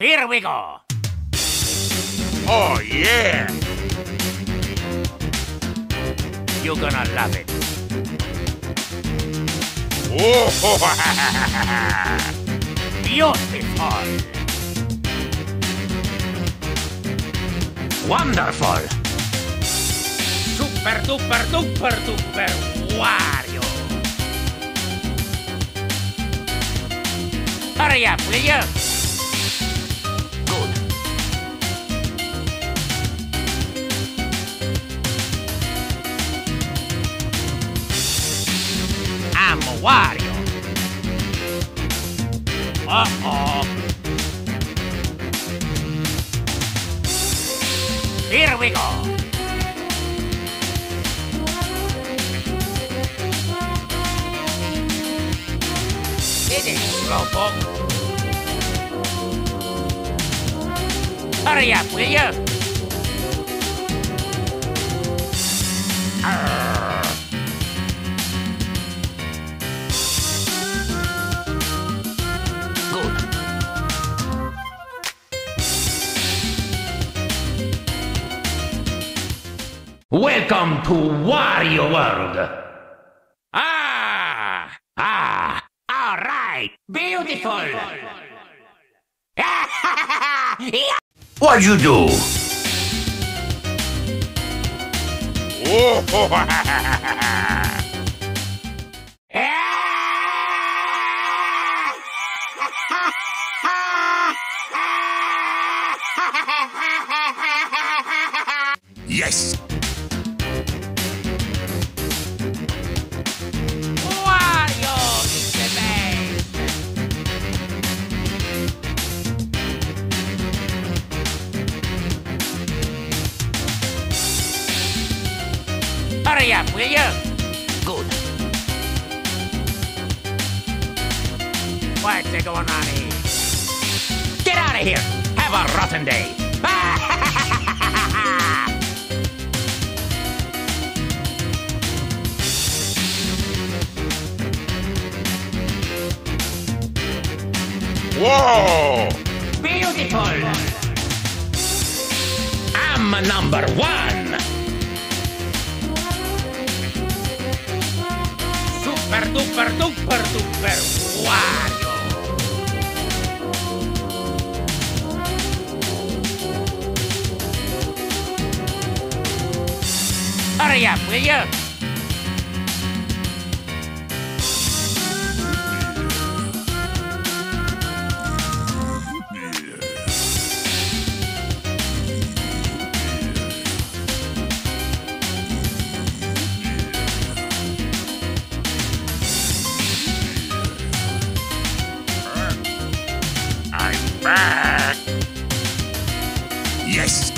Here we go. Oh, yeah! You're gonna love it. Oh, Beautiful. Wonderful. Super duper duper duper Wario. Hurry up, will you? Good. I'm Wario. Uh-oh. Here we go. It is slowpoke. Hurry up, will you? Arr. Good. Welcome to Wario World. All right, beautiful. What'd you do? yes! Wario is the best. Hurry up, will you? Good. What's going on here? Get out of here! Have a rotten day! Whoa! Beautiful! I'm number one! Super duper duper duper Wario! Hurry up, will you? Back! Yes!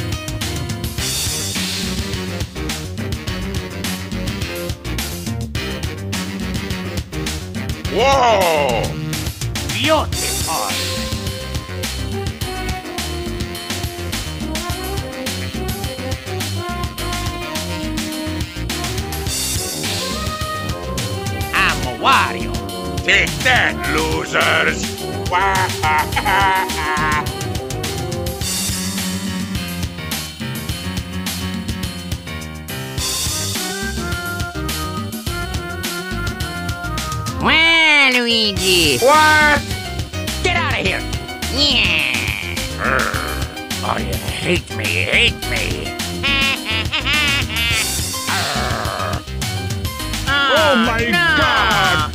Whoa! Beautiful! I'm Wario! Take that, losers! Well, Luigi! What? Get out of here! Yeah! Oh, you hate me! Oh my God!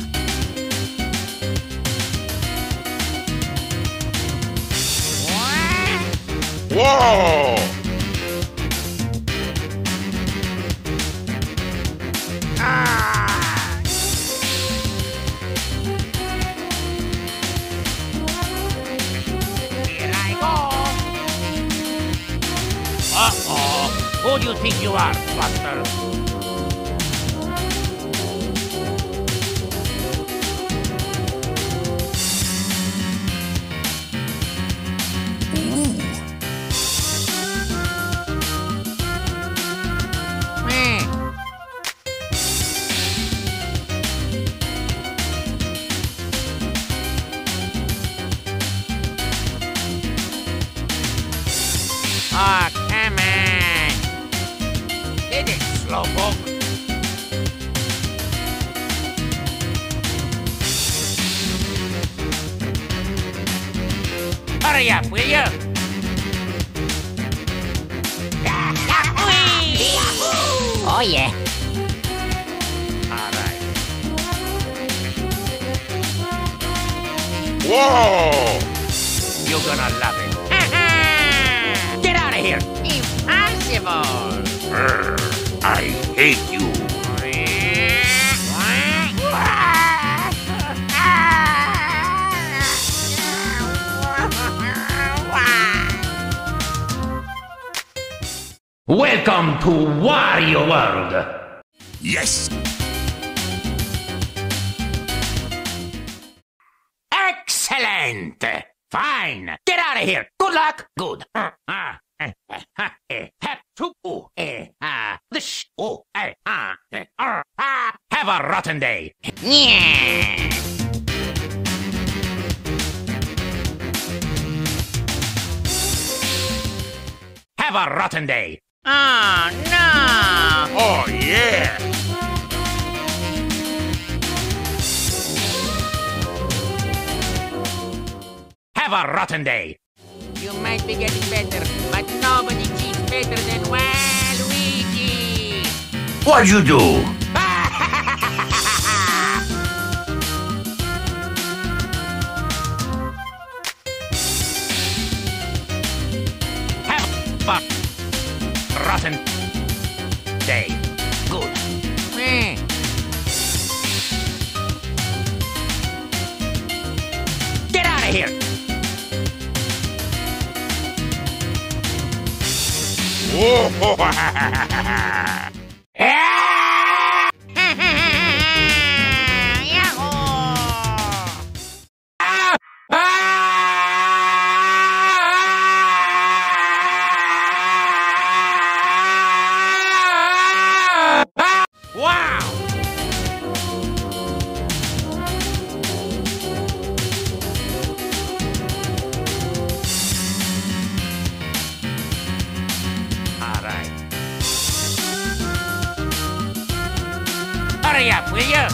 Whoa! Here I go! Uh-oh! Who do you think you are, Buster? Oh, come on. Hit it, slowpoke. Hurry up, will you? Oh, yeah. All right. Whoa! You're gonna love it. Get out of here. Impossible. I hate you. Welcome to Wario World. Yes! Excellent. Fine. Get out of here. Good luck. Good. Have a rotten day. Yeah. Have a rotten day. Oh, no. Oh, yeah! Have a rotten day. You might be getting better, but nobody cheats better than Waluigi. What'd you do? Have a rotten day. Good. Get out of here. Whoa! Wow! All right. Hurry up, will you?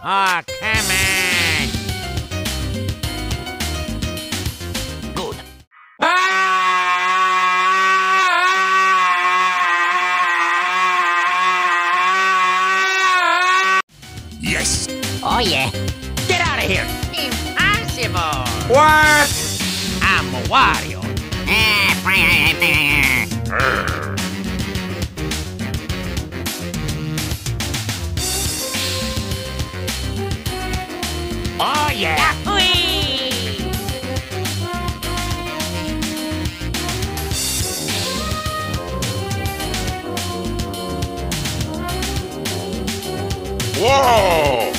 Oh, come on. Good. Yes! Oh, yeah. Get out of here. Impossible. What? I'm Wario. Oh, yeah. Whoa!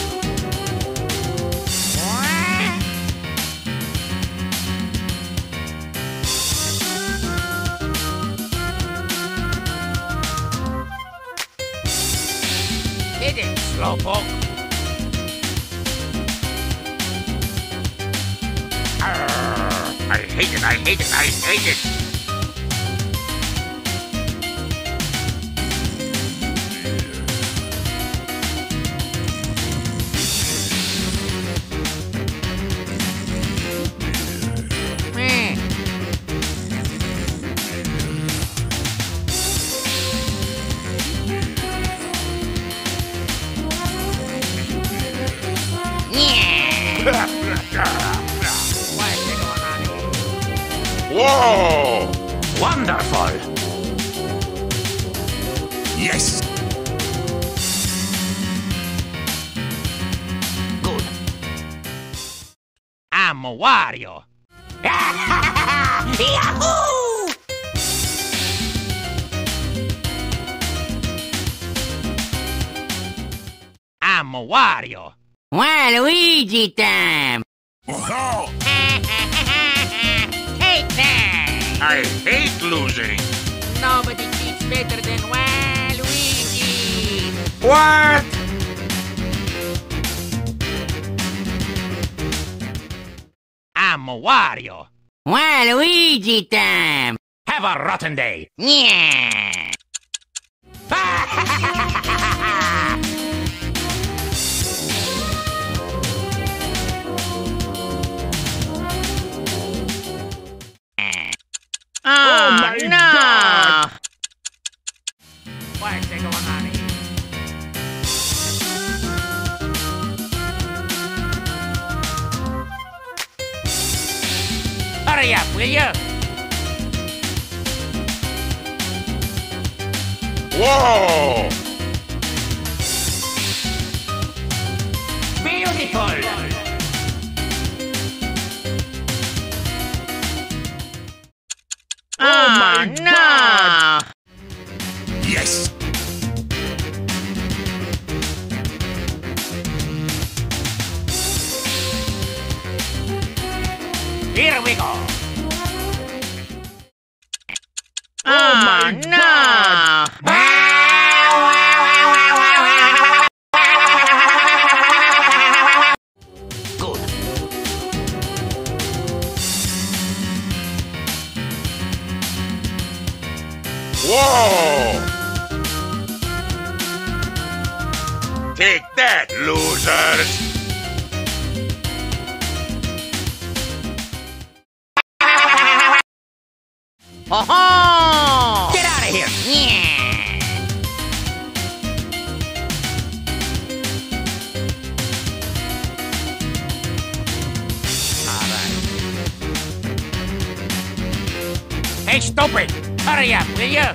Hit it, slowpoke. I hate it, I hate it, I hate it! Whoa! Wonderful. Yes! Good. I'm Wario. Yahoo! I'm Wario. Waluigi time. Oh, Take that. I hate losing! Nobody cheats better than Waluigi. What? I'm Wario. Waluigi time. Have a rotten day. Yeah. Oh my God! What's going on here? Hurry up, will you? Whoa! Beautiful! Oh my no! God! Yes! Here we go! Oh my God! Good. Whoa! Take that, losers! Oh! Get out of here! Yeah. Hey, stupid! Hurry up, will you?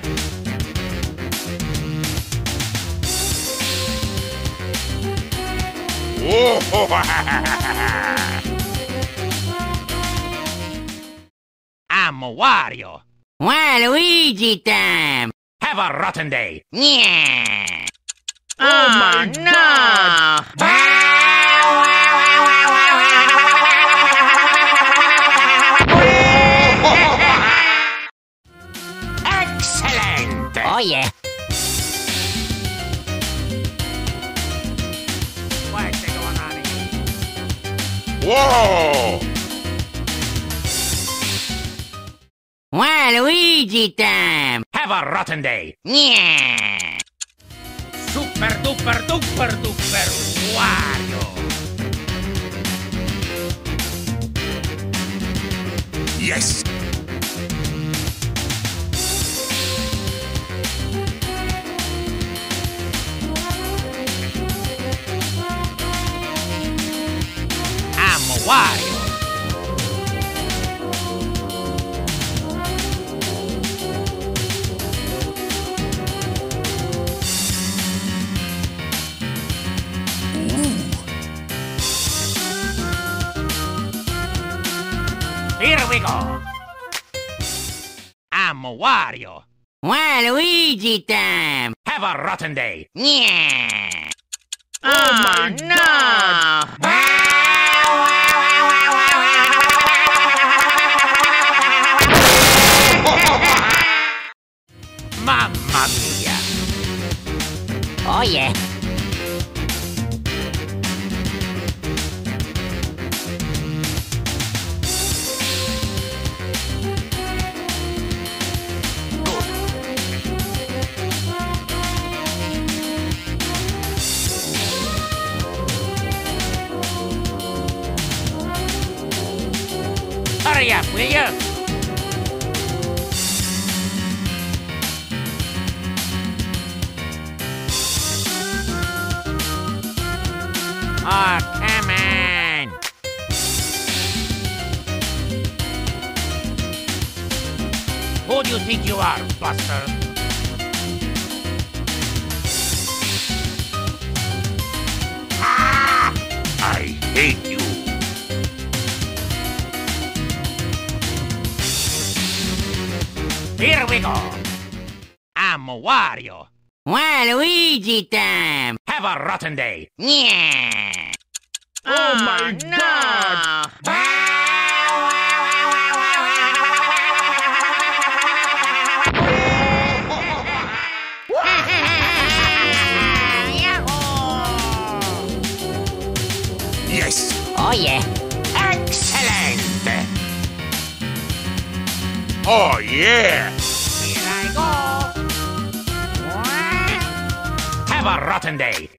I'm Wario. Waluigi time! Have a rotten day. Yeah! Oh my no! Excellent! Oh yeah! What's going on here? Whoa! Waluigi time! Have a rotten day. Yeah! Super duper duper duper Wario. Yes! I'm Wario. Here we go. I'm Wario. Waluigi time! Have a rotten day. Yeah! Oh my no! Mamma mia. Oh yeah! Hurry up, will you? Oh, come on. Who do you think you are, Buster? Ah! I hate you! Here we go. I'm Wario. Waluigi time! Have a rotten day. Yeah! Oh my God! Yes! Oh yeah! Excellent. Oh, yeah. Here I go. Have a rotten day.